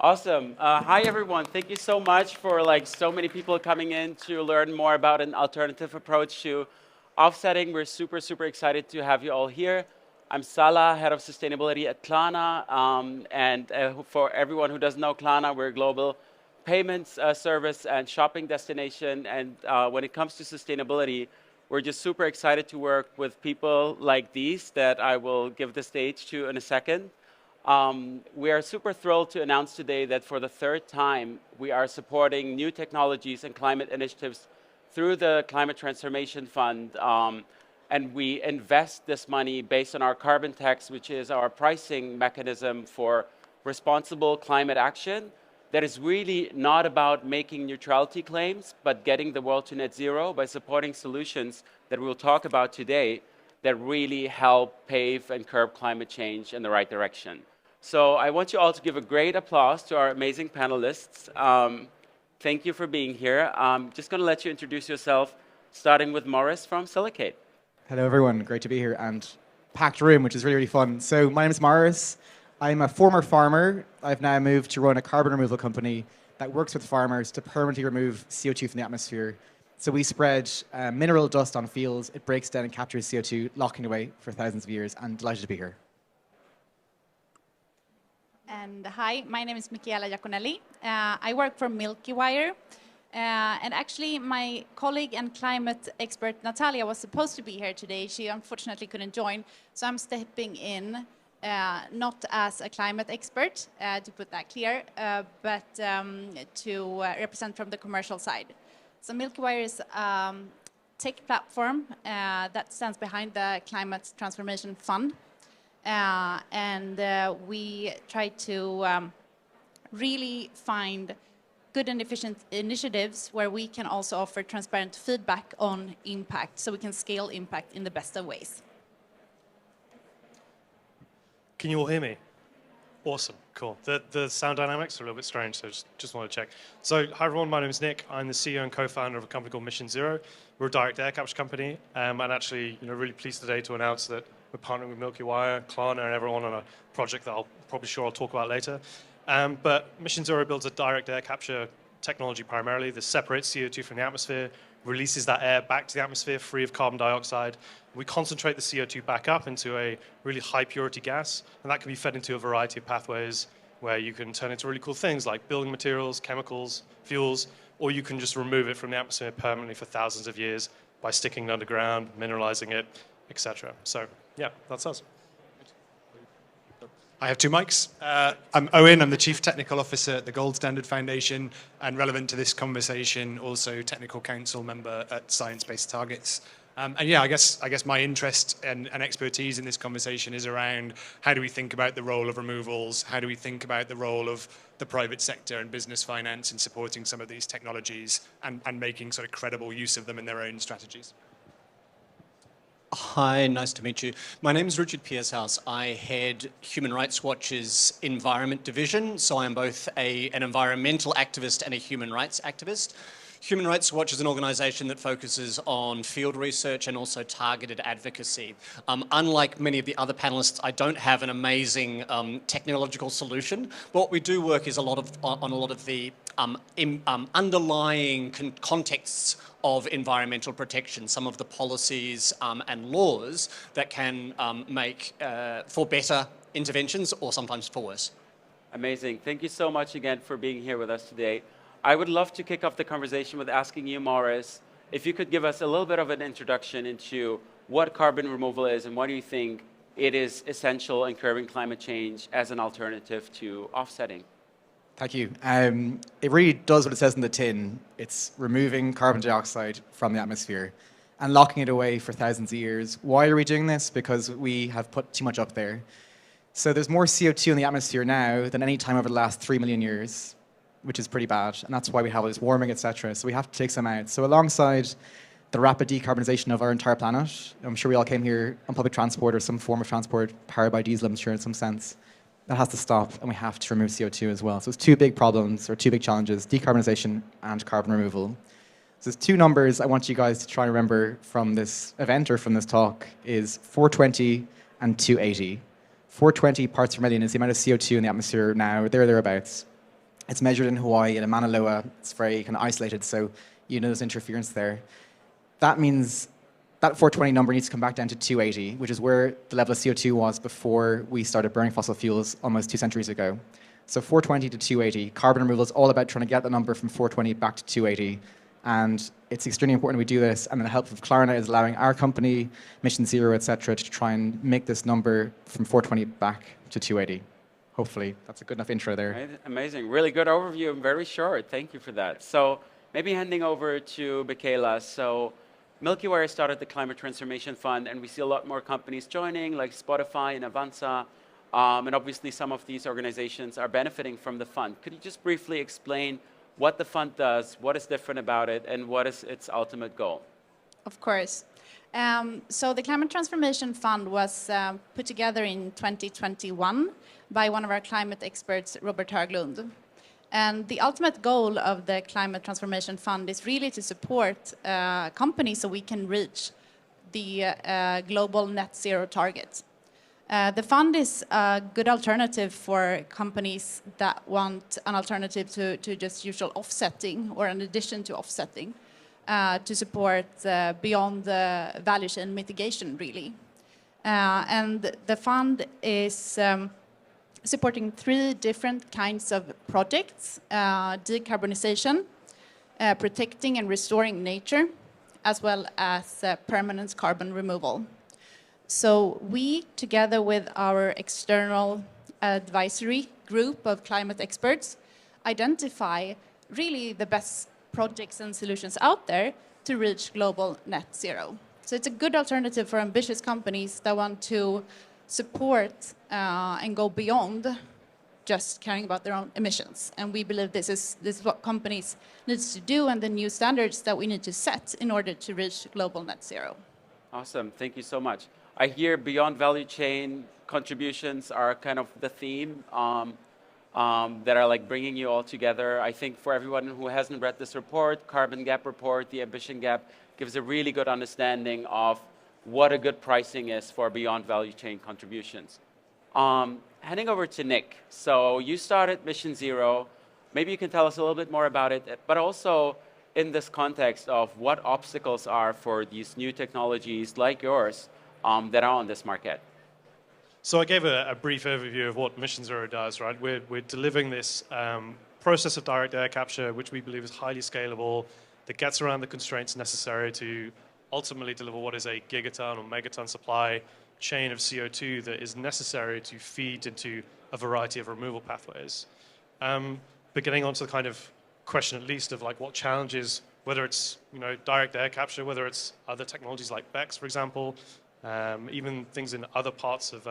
Awesome. Hi, everyone. Thank you so much for so many people coming in to learn more about an alternative approach to offsetting. We're super, super excited to have you all here. I'm Salah, head of sustainability at Klarna. And for everyone who doesn't know Klarna, we're a global payments service and shopping destination. And when it comes to sustainability, we're just super excited to work with people like these that I will give the stage to in a second. We are super thrilled to announce today that for the third time, we are supporting new technologies and climate initiatives through the Climate Transformation Fund. And we invest this money based on our carbon tax, which is our pricing mechanism for responsible climate action that is really not about making neutrality claims, but getting the world to net zero by supporting solutions that we'll talk about today that really help pave and curb climate change in the right direction. So I want you all to give a great applause to our amazing panelists. Thank you for being here. I'm just going to let you introduce yourself, starting with Morris from Silicate. Hello, everyone. Great to be here and packed room, which is really, really fun. So my name is Morris. I'm a former farmer. I've now moved to run a carbon removal company that works with farmers to permanently remove CO2 from the atmosphere. So we spread mineral dust on fields. It breaks down and captures CO2, locking away for thousands of years. And delighted to be here. And hi, my name is Michaela Giaconelli. I work for Milkywire. And actually, my colleague and climate expert Natalia was supposed to be here today. She unfortunately couldn't join. So I'm stepping in, not as a climate expert, to put that clear, but to represent from the commercial side. So Milkywire is a tech platform that stands behind the Climate Transformation Fund. And we try to really find good and efficient initiatives where we can also offer transparent feedback on impact so we can scale impact in the best of ways. Can you all hear me? Awesome, cool. The sound dynamics are a little bit strange, so just want to check. So, hi everyone, my name is Nick. I'm the CEO and co-founder of a company called Mission Zero. We're a direct air capture company, and actually, really pleased today to announce that we're partnering with Milkywire, Klarna, and everyone on a project that I'll talk about later. But Mission Zero builds a direct air capture technology primarily that separates CO2 from the atmosphere, releases that air back to the atmosphere free of carbon dioxide. We concentrate the CO2 back up into a really high purity gas, and that can be fed into a variety of pathways where you can turn into really cool things like building materials, chemicals, fuels, or you can just remove it from the atmosphere permanently for thousands of years by sticking it underground, mineralizing it, etc. So, yeah, that's us. I have two mics. I'm Owen, I'm the Chief Technical Officer at the Gold Standard Foundation, and relevant to this conversation, also Technical Council member at Science Based Targets. And yeah, I guess my interest and expertise in this conversation is around how do we think about the role of removals, how do we think about the role of the private sector and business finance in supporting some of these technologies and making sort of credible use of them in their own strategies. Hi, nice to meet you. My name is Richard Piercehouse. I head Human Rights Watch's Environment Division, so I'm both an environmental activist and a human rights activist. Human Rights Watch is an organisation that focuses on field research and also targeted advocacy. Unlike many of the other panellists, I don't have an amazing technological solution, but what we do work is on a lot of the underlying contexts of environmental protection, some of the policies and laws that can make for better interventions or sometimes for worse. Amazing. Thank you so much again for being here with us today. I would love to kick off the conversation with asking you, Morris, if you could give us a little bit of an introduction into what carbon removal is and why do you think it is essential in curbing climate change as an alternative to offsetting? Thank you. It really does what it says in the tin. It's removing carbon dioxide from the atmosphere and locking it away for thousands of years. Why are we doing this? Because we have put too much up there. So there's more CO2 in the atmosphere now than any time over the last 3 million years, which is pretty bad. And that's why we have all this warming, etc. So we have to take some out. So alongside the rapid decarbonization of our entire planet, I'm sure we all came here on public transport or some form of transport powered by diesel, I'm sure, in some sense. That has to stop, and we have to remove CO2 as well. So it's two big problems, or two big challenges, decarbonization and carbon removal. So there's two numbers I want you guys to try and remember from this event or from this talk is 420 and 280. 420 parts per million is the amount of CO2 in the atmosphere now, thereabouts. It's measured in Hawaii, in Mauna Loa. It's very kind of isolated, so you know there's interference there. That means that 420 number needs to come back down to 280, which is where the level of CO2 was before we started burning fossil fuels almost 2 centuries ago. So 420 to 280, carbon removal is all about trying to get the number from 420 back to 280. And it's extremely important we do this. And the help of Klarna is allowing our company, Mission Zero, et cetera, to try and make this number from 420 back to 280. Hopefully, that's a good enough intro there. Amazing. Really good overview. Very short. Thank you for that. So maybe handing over to Michaela. So Milkywire started the Climate Transformation Fund, and we see a lot more companies joining, like Spotify and Avanza. And obviously, some of these organizations are benefiting from the fund. Could you just briefly explain what the fund does, what is different about it, and what is its ultimate goal? Of course. So the Climate Transformation Fund was put together in 2021 by one of our climate experts, Robert Höglund. And the ultimate goal of the Climate Transformation Fund is really to support companies so we can reach the global net zero target. The fund is a good alternative for companies that want an alternative to just usual offsetting or an addition to offsetting to support beyond the value chain mitigation, really. And the fund is supporting 3 different kinds of projects: decarbonization, protecting and restoring nature, as well as permanent carbon removal. So we, together with our external advisory group of climate experts, identify really the best projects and solutions out there to reach global net zero. So it's a good alternative for ambitious companies that want to support and go beyond just caring about their own emissions. And we believe this is what companies need to do and the new standards that we need to set in order to reach global net zero. Awesome. Thank you so much. I hear beyond value chain contributions are kind of the theme that are like bringing you all together. I think for everyone who hasn't read this report, Carbon Gap report, the Ambition Gap, gives a really good understanding of what a good pricing is for beyond value chain contributions. Handing over to Nick. So you started Mission Zero. Maybe you can tell us a little bit more about it, but also in this context of what obstacles are for these new technologies like yours that are on this market. So I gave a brief overview of what Mission Zero does, right? We're delivering this process of direct air capture, which we believe is highly scalable, that gets around the constraints necessary to ultimately deliver what is a gigaton or megaton supply chain of CO2 that is necessary to feed into a variety of removal pathways. But getting onto the kind of question at least of like what challenges, whether it's direct air capture, whether it's other technologies like BECCS, for example, even things in other parts of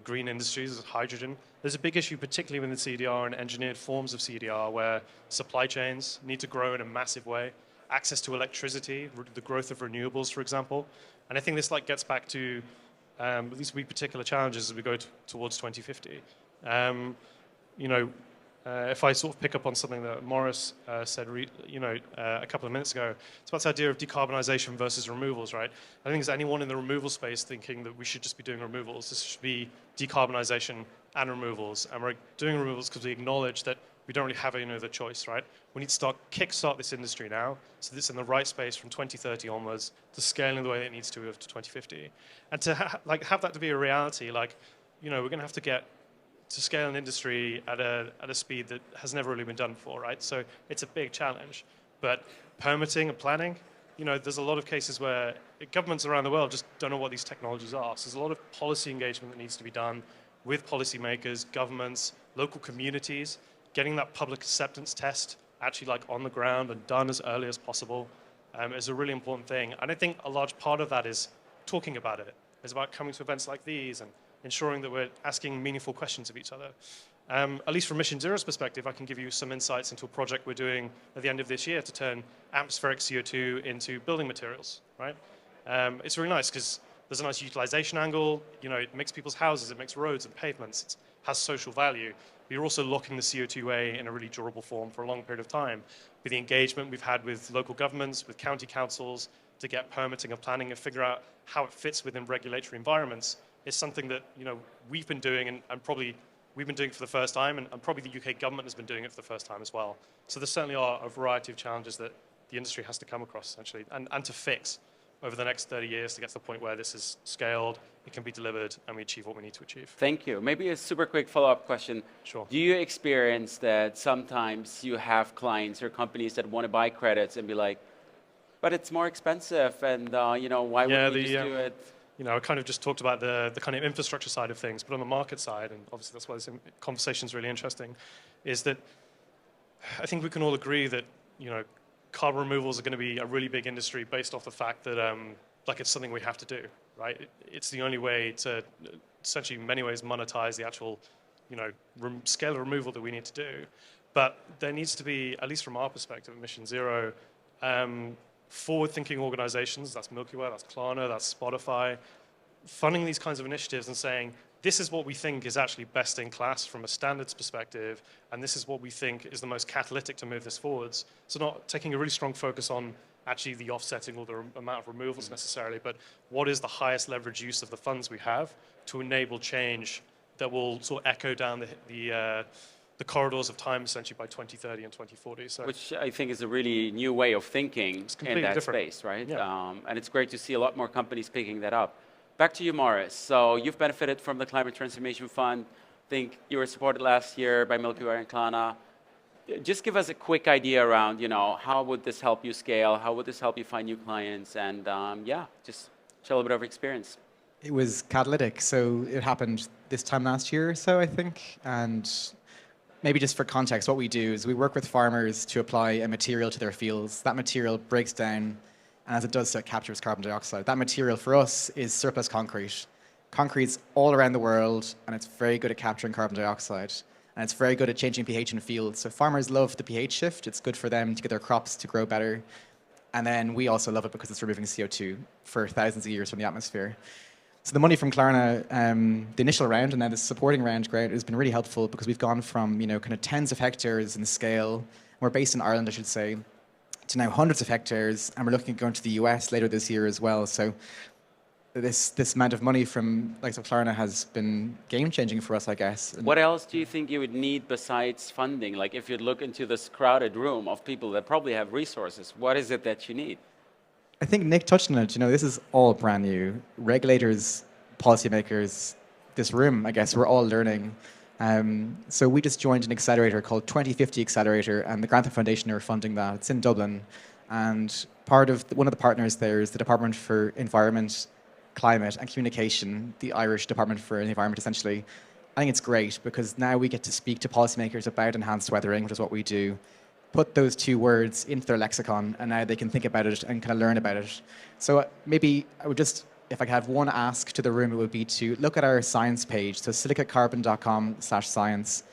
green industries, hydrogen. There's a big issue, particularly within CDR and engineered forms of CDR, where supply chains need to grow in a massive way. Access to electricity, the growth of renewables, for example. And I think this gets back to these particular challenges as we go towards 2050. If I sort of pick up on something that Morris said, a couple of minutes ago, it's about this idea of decarbonization versus removals, right? I think there's anyone in the removal space thinking that we should just be doing removals. This should be decarbonization and removals, and we're doing removals because we acknowledge that we don't really have any other choice, right? We need to kickstart this industry now, so this is in the right space from 2030 onwards to scale in the way that it needs to 2050, and to have that to be a reality. We're going to have to get to scale an industry at a speed that has never really been done before, right? So it's a big challenge. But permitting and planning, there's a lot of cases where governments around the world just don't know what these technologies are. So there's a lot of policy engagement that needs to be done with policymakers, governments, local communities, getting that public acceptance test actually on the ground and done as early as possible is a really important thing. And I think a large part of that is talking about it. It's about coming to events like these and ensuring that we're asking meaningful questions of each other. At least from Mission Zero's perspective, I can give you some insights into a project we're doing at the end of this year to turn atmospheric CO2 into building materials, right? It's really nice because there's a nice utilization angle. It makes people's houses, it makes roads and pavements. It has social value. But you're also locking the CO2 away in a really durable form for a long period of time. With the engagement we've had with local governments, with county councils, to get permitting and planning and figure out how it fits within regulatory environments, is something that we've been doing and probably we've been doing it for the first time, and probably the UK government has been doing it for the first time as well. So there certainly are a variety of challenges that the industry has to come across, essentially, and to fix over the next 30 years to get to the point where this is scaled, it can be delivered, and we achieve what we need to achieve. Thank you. Maybe a super quick follow-up question. Sure. Do you experience that sometimes you have clients or companies that want to buy credits and be like, but it's more expensive, and you know, why wouldn't we just do it? You know, I kind of just talked about the kind of infrastructure side of things, but on the market side, and obviously that's why this conversation is really interesting, is that I think we can all agree that, you know, carbon removals are going to be a really big industry based off the fact that like it's something we have to do, right? It's the only way to essentially in many ways monetize the actual, you know, scale of removal that we need to do. But there needs to be, at least from our perspective at Mission Zero, forward-thinking organizations, that's Milkywire, that's Klarna, that's Spotify, funding these kinds of initiatives and saying, this is what we think is actually best in class from a standards perspective, and this is what we think is the most catalytic to move this forwards. So not taking a really strong focus on actually the offsetting or the amount of removals necessarily, but what is the highest leverage use of the funds we have to enable change that will sort of echo down the corridors of time essentially by 2030 and 2040. So which I think is a really new way of thinking in that different. space, right? Yeah. And it's great to see a lot more companies picking that up. Back to you, Morris. So you've benefited from the Climate Transformation Fund. I think you were supported last year by Milkywire and Klarna. Just give us a quick idea around, you know, how would this help you scale? How would this help you find new clients? And yeah, just share a little bit of experience. It was catalytic, so it happened this time last year or so, I think. And maybe just for context, what we do is we work with farmers to apply a material to their fields. That material breaks down, and as it does so, it captures carbon dioxide. That material for us is surplus concrete. Concrete's all around the world, and it's very good at capturing carbon dioxide. And it's very good at changing pH in fields. So farmers love the pH shift. It's good for them to get their crops to grow better. And then we also love it because it's removing CO2 for thousands of years from the atmosphere. So the money from Klarna, the initial round and now the supporting round has been really helpful because we've gone from, you know, kind of tens of hectares in scale. We're based in Ireland, I should say, to now hundreds of hectares, and we're looking at going to the US later this year as well. So this amount of money from like Klarna has been game-changing for us, I guess. What else do you think you would need besides funding? Like if you look into this crowded room of people that probably have resources, what is it that you need? I think Nick touched on it. You know, this is all brand new. Regulators, policymakers, this room, I guess, we're all learning. So we just joined an accelerator called 2050 Accelerator, and the Grantham Foundation are funding that. It's in Dublin, and one of the partners there is the Department for Environment, Climate and Communication, the Irish Department for the Environment, essentially. I think it's great because now we get to speak to policymakers about enhanced weathering, which is what we do. Put those two words into their lexicon, and now they can think about it and kind of learn about it. So maybe I would just, if I could have one ask to the room, it would be to look at our science page, so silicacarbon.com/science.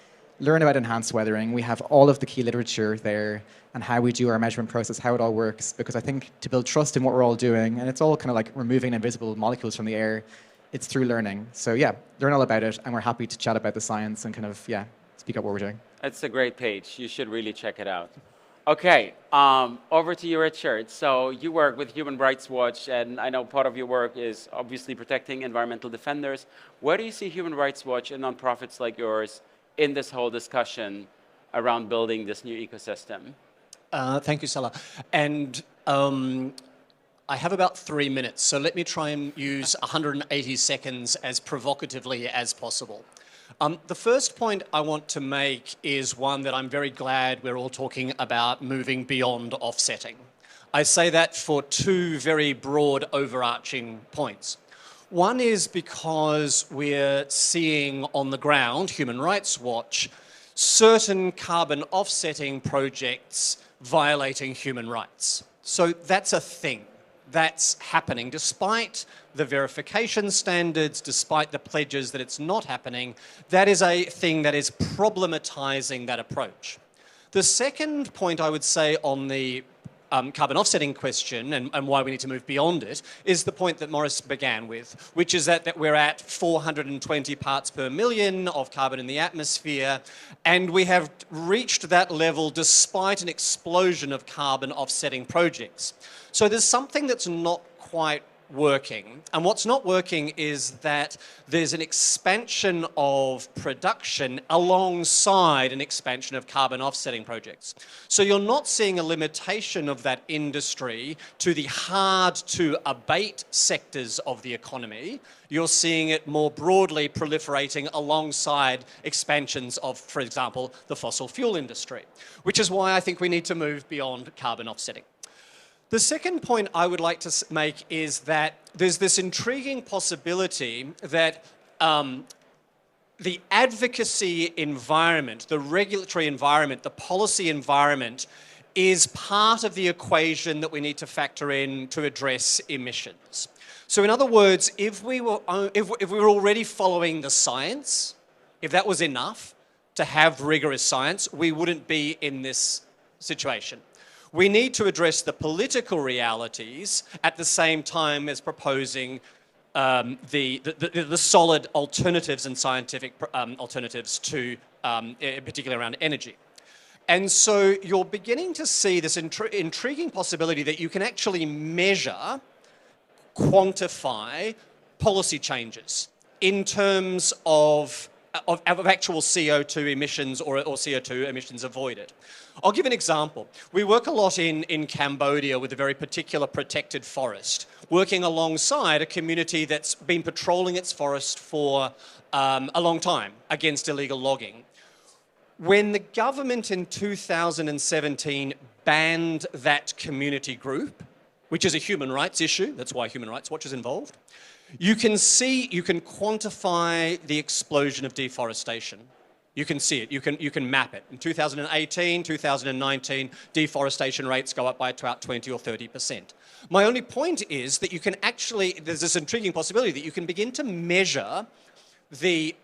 Learn about enhanced weathering. We have all of the key literature there and how we do our measurement process, how it all works. Because I think to build trust in what we're all doing, and it's all kind of like removing invisible molecules from the air, it's through learning. So yeah, learn all about it, and we're happy to chat about the science and kind of, yeah, speak up what we're doing. It's a great page. You should really check it out. Okay, over to you, Richard. So you work with Human Rights Watch, and I know part of your work is obviously protecting environmental defenders. Where do you see Human Rights Watch and nonprofits like yours in this whole discussion around building this new ecosystem? Thank you, Salah. And I have about 3 minutes, so let me try and use 180 seconds as provocatively as possible. The first point I want to make is one that I'm very glad we're all talking about moving beyond offsetting. I say that for two very broad overarching points. One is because we're seeing on the ground, Human Rights Watch, certain carbon offsetting projects violating human rights. So that's a thing. That's happening. Despite the verification standards, despite the pledges that it's not happening, that is a thing that is problematizing that approach. The second point I would say on the carbon offsetting question and why we need to move beyond it is the point that Morris began with, which is that we're at 420 parts per million of carbon in the atmosphere, and we have reached that level despite an explosion of carbon offsetting projects. So there's something that's not quite working. And what's not working is that there's an expansion of production alongside an expansion of carbon offsetting projects. So you're not seeing a limitation of that industry to the hard to abate sectors of the economy. You're seeing it more broadly proliferating alongside expansions of, for example, the fossil fuel industry, which is why I think we need to move beyond carbon offsetting. The second point I would like to make is that there's this intriguing possibility that the advocacy environment, the regulatory environment, the policy environment is part of the equation that we need to factor in to address emissions. So in other words, if we were already following the science, if that was enough to have rigorous science, we wouldn't be in this situation. We need to address the political realities at the same time as proposing the solid alternatives and scientific alternatives to, particularly around energy. And so you're beginning to see this intriguing possibility that you can actually measure, quantify policy changes in terms of actual CO2 emissions or CO2 emissions avoided. I'll give an example. We work a lot in Cambodia with a very particular protected forest, working alongside a community that's been patrolling its forest for a long time against illegal logging. When the government in 2017 banned that community group, which is a human rights issue, that's why Human Rights Watch is involved, you can quantify the explosion of deforestation. You can see it, you can map it. In 2018, 2019, deforestation rates go up by about 20 or 30%. My only point is that you can actually, there's this intriguing possibility that you can begin to measure the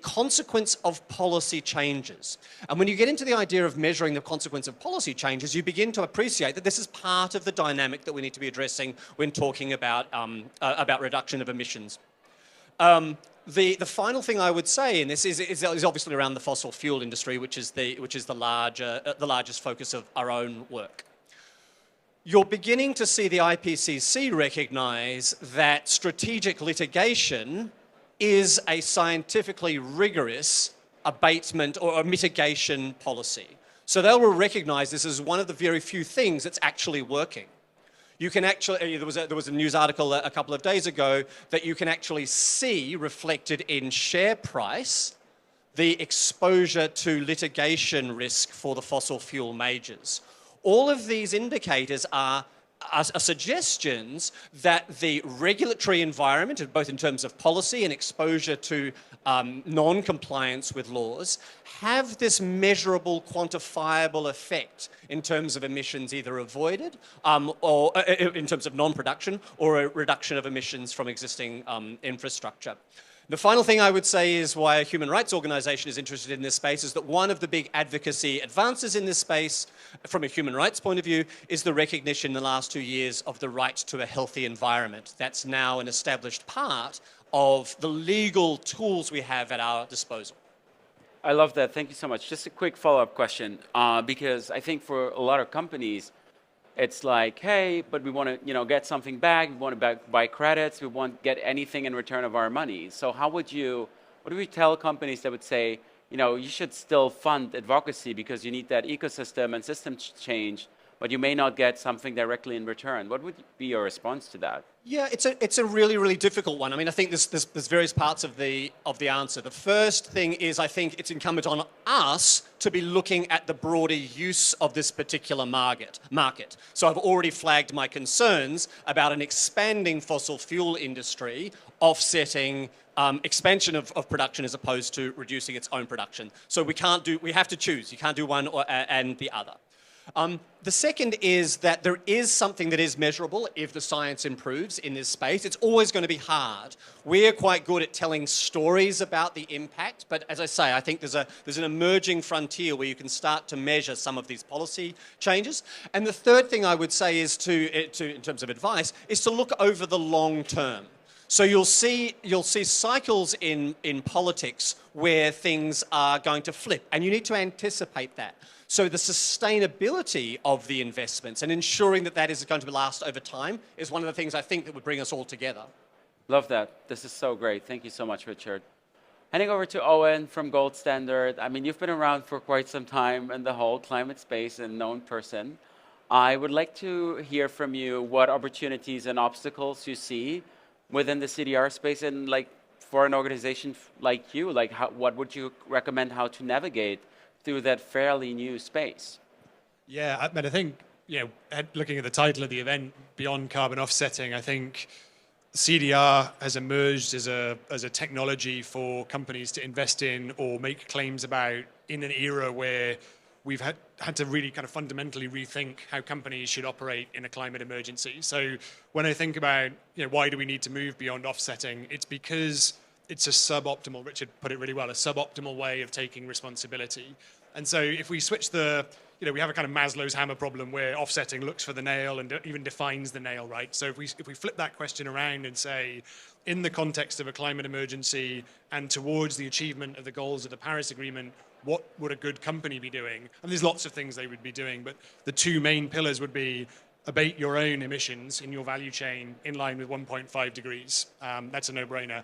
consequence of policy changes. And when you get into the idea of measuring the consequence of policy changes, you begin to appreciate that this is part of the dynamic that we need to be addressing when talking about reduction of emissions. The final thing I would say, and this is obviously around the fossil fuel industry, which is the largest focus of our own work. You're beginning to see the IPCC recognise that strategic litigation is a scientifically rigorous abatement or a mitigation policy. So they will recognise this as one of the very few things that's actually working. You can actually, there was a news article a couple of days ago that you can actually see reflected in share price the exposure to litigation risk for the fossil fuel majors. All of these indicators are suggestions that the regulatory environment, both in terms of policy and exposure to non-compliance with laws, have this measurable, quantifiable effect in terms of emissions either avoided or in terms of non-production or a reduction of emissions from existing infrastructure. The final thing I would say is why a human rights organisation is interested in this space is that one of the big advocacy advances in this space, from a human rights point of view, is the recognition in the last 2 years of the right to a healthy environment. That's now an established part of the legal tools we have at our disposal. I love that. Thank you so much. Just a quick follow-up question, because I think for a lot of companies, it's like, hey, but we want to, get something back. We want to buy credits. We won't get anything in return of our money. So what do you tell companies that would say, you should still fund advocacy because you need that ecosystem and system change, but you may not get something directly in return? What would be your response to that? Yeah, it's a really, really difficult one. I mean, I think there's various parts of the answer. The first thing is I think it's incumbent on us to be looking at the broader use of this particular market. So I've already flagged my concerns about an expanding fossil fuel industry offsetting expansion of production as opposed to reducing its own production. So we have to choose. You can't do one and the other. The second is that there is something that is measurable if the science improves in this space. It's always going to be hard. We're quite good at telling stories about the impact, but as I say, I think there's an emerging frontier where you can start to measure some of these policy changes. And the third thing I would say is in terms of advice, is to look over the long term. So you'll see cycles in politics where things are going to flip, and you need to anticipate that. So the sustainability of the investments and ensuring that that is going to last over time is one of the things I think that would bring us all together. Love that. This is so great. Thank you so much, Richard. Handing over to Owen from Gold Standard. I mean, you've been around for quite some time in the whole climate space and known person. I would like to hear from you what opportunities and obstacles you see within the CDR space, and like for an organization like you, like what would you recommend how to navigate through that fairly new space? Yeah, I think, looking at the title of the event, Beyond Carbon Offsetting, I think CDR has emerged as a technology for companies to invest in or make claims about in an era where we've had to really kind of fundamentally rethink how companies should operate in a climate emergency. So when I think about why do we need to move beyond offsetting, it's because it's a suboptimal, Richard put it really well, a suboptimal way of taking responsibility. And so if we switch we have a kind of Maslow's hammer problem where offsetting looks for the nail and even defines the nail, right? So if we flip that question around and say, in the context of a climate emergency and towards the achievement of the goals of the Paris Agreement, what would a good company be doing? And there's lots of things they would be doing, but the two main pillars would be abate your own emissions in your value chain in line with 1.5 degrees. That's a no-brainer.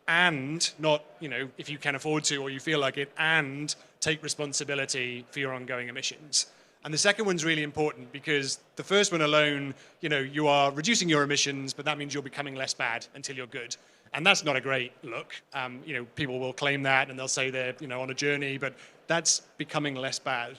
And not, if you can afford to or you feel like it, and take responsibility for your ongoing emissions. And the second one's really important because the first one alone, you are reducing your emissions, but that means you're becoming less bad until you're good. And that's not a great look. People will claim that and they'll say they're, on a journey, but that's becoming less bad.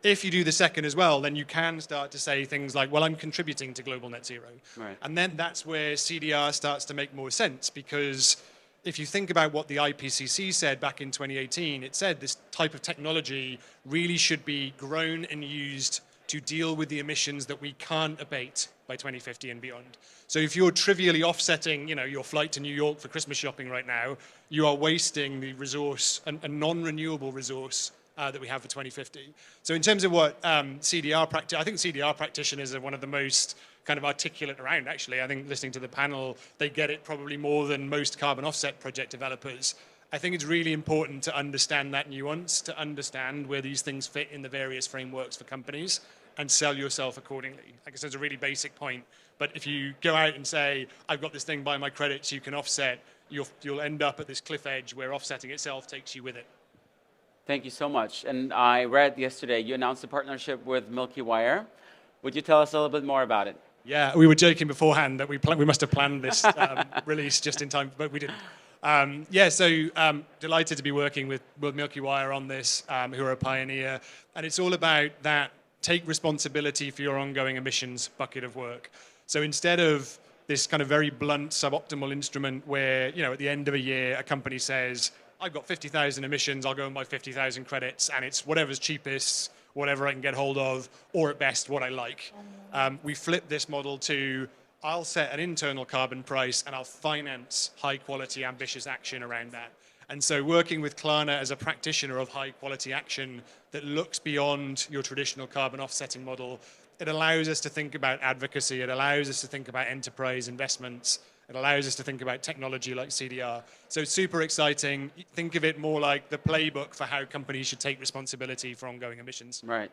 If you do the second as well, then you can start to say things like, well, I'm contributing to global net zero. Right. And then that's where CDR starts to make more sense, because if you think about what the IPCC said back in 2018, it said this type of technology really should be grown and used to deal with the emissions that we can't abate by 2050 and beyond. So if you're trivially offsetting, your flight to New York for Christmas shopping right now, you are wasting the resource, a non-renewable resource that we have for 2050. So in terms of what CDR practice, I think CDR practitioners are one of the most kind of articulate around, actually. I think listening to the panel, they get it probably more than most carbon offset project developers. I think it's really important to understand that nuance, to understand where these things fit in the various frameworks for companies and sell yourself accordingly. I guess that's a really basic point. But if you go out and say, I've got this thing by my credits, you can offset, you'll end up at this cliff edge where offsetting itself takes you with it. Thank you so much. And I read yesterday you announced a partnership with Milkywire. Would you tell us a little bit more about it? Yeah, we were joking beforehand that we must have planned this release just in time, but we didn't. So delighted to be working with Milkywire on this, who are a pioneer. And it's all about that take responsibility for your ongoing emissions bucket of work. So instead of this kind of very blunt, suboptimal instrument where, at the end of a year, a company says, I've got 50,000 emissions, I'll go and buy 50,000 credits, and it's whatever's cheapest, whatever I can get hold of, or at best, what I like. We flip this model to, I'll set an internal carbon price and I'll finance high-quality, ambitious action around that. And so working with Klarna as a practitioner of high-quality action that looks beyond your traditional carbon offsetting model, it allows us to think about advocacy, it allows us to think about enterprise investments, it allows us to think about technology like CDR. So it's super exciting. Think of it more like the playbook for how companies should take responsibility for ongoing emissions. Right.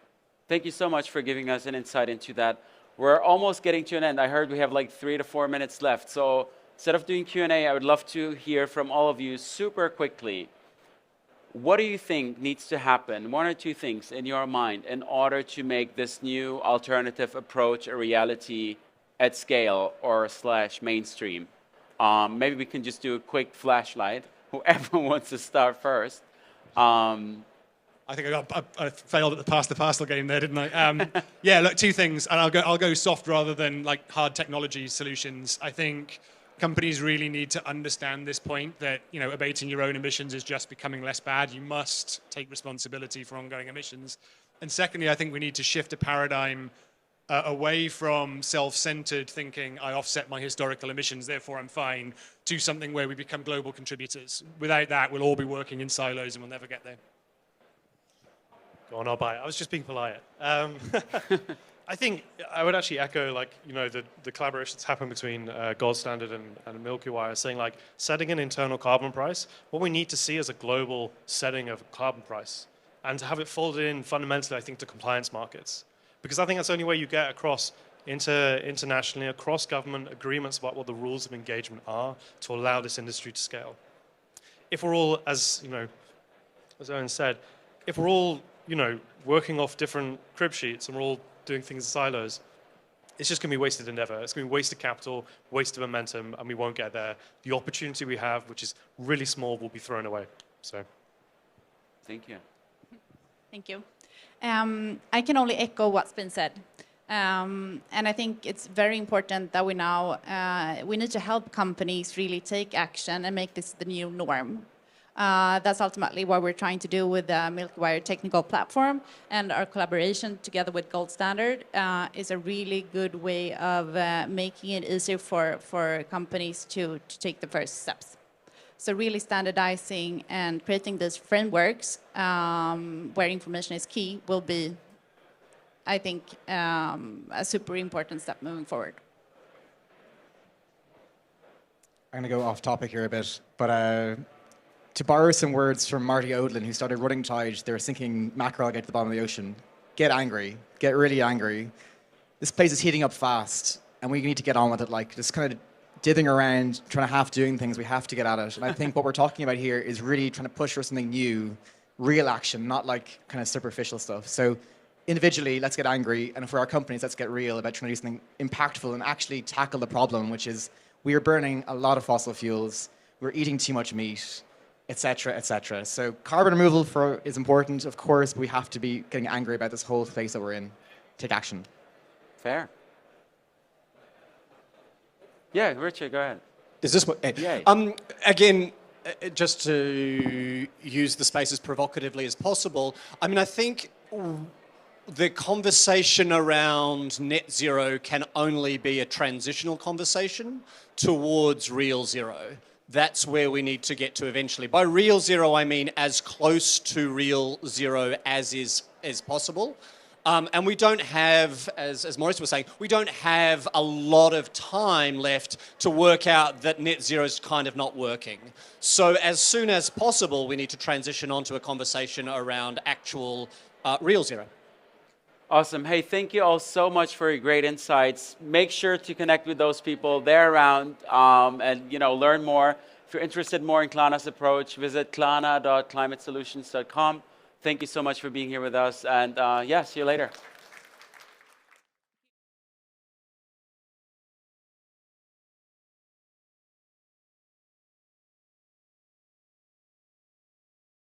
Thank you so much for giving us an insight into that. We're almost getting to an end. I heard we have like 3 to 4 minutes left. So instead of doing Q&A, I would love to hear from all of you super quickly. What do you think needs to happen, 1 or 2 things in your mind, in order to make this new alternative approach a reality at scale or / mainstream? Maybe we can just do a quick flashlight. Whoever wants to start first. I think I failed at the pass the parcel game there, didn't I? Yeah, look, 2 things, and I'll go soft rather than like hard technology solutions. I think companies really need to understand this point that abating your own emissions is just becoming less bad. You must take responsibility for ongoing emissions. And secondly, I think we need to shift a paradigm away from self-centered thinking, I offset my historical emissions, therefore I'm fine, to something where we become global contributors. Without that, we'll all be working in silos and we'll never get there. Go on, I'll buy it. I was just being polite. I think I would actually echo, like, the collaboration that's happened between Gold Standard and Milkywire, saying, like, setting an internal carbon price. What we need to see is a global setting of carbon price, and to have it folded in fundamentally, I think, to compliance markets, because I think that's the only way you get across internationally, across government agreements about what the rules of engagement are to allow this industry to scale. If we're all, as Owen said, if we're all working off different crib sheets and we're all doing things in silos, it's just going to be wasted endeavor. It's going to be wasted capital, wasted momentum, and we won't get there. The opportunity we have, which is really small, will be thrown away. So, Thank you. Thank you. I can only echo what's been said. And I think it's very important that we need to help companies really take action and make this the new norm. That's ultimately what we're trying to do with the Milkywire technical platform, and our collaboration together with Gold Standard is a really good way of making it easier for companies to take the first steps. So really standardizing and creating these frameworks where information is key will be, I think, a super important step moving forward. I'm going to go off topic here a bit, but to borrow some words from Marty Odlin, who started running Tide, they were sinking mackerel at the bottom of the ocean. Get angry. Get really angry. This place is heating up fast, and we need to get on with it. Like, just kind of dithering around, trying to doing things, we have to get at it. And I think what we're talking about here is really trying to push for something new, real action, not like kind of superficial stuff. So individually, let's get angry, and for our companies, let's get real about trying to do something impactful and actually tackle the problem, which is we are burning a lot of fossil fuels, we're eating too much meat, etc., etc. So carbon removal is important, of course, but we have to be getting angry about this whole place that we're in. Take action. Fair. Yeah, Richard, go ahead. Is this what? Yay. Again, just to use the space as provocatively as possible, I mean, I think the conversation around net zero can only be a transitional conversation towards real zero. That's where we need to get to eventually. By real zero, I mean as close to real zero as possible. And we don't have, as Maurice was saying, we don't have a lot of time left to work out that net zero is kind of not working. So as soon as possible, we need to transition onto a conversation around actual real zero. Awesome. Hey, thank you all so much for your great insights. Make sure to connect with those people. They're around and learn more. If you're interested more in Klarna's approach, visit klarna.climatesolutions.com. Thank you so much for being here with us. And see you later.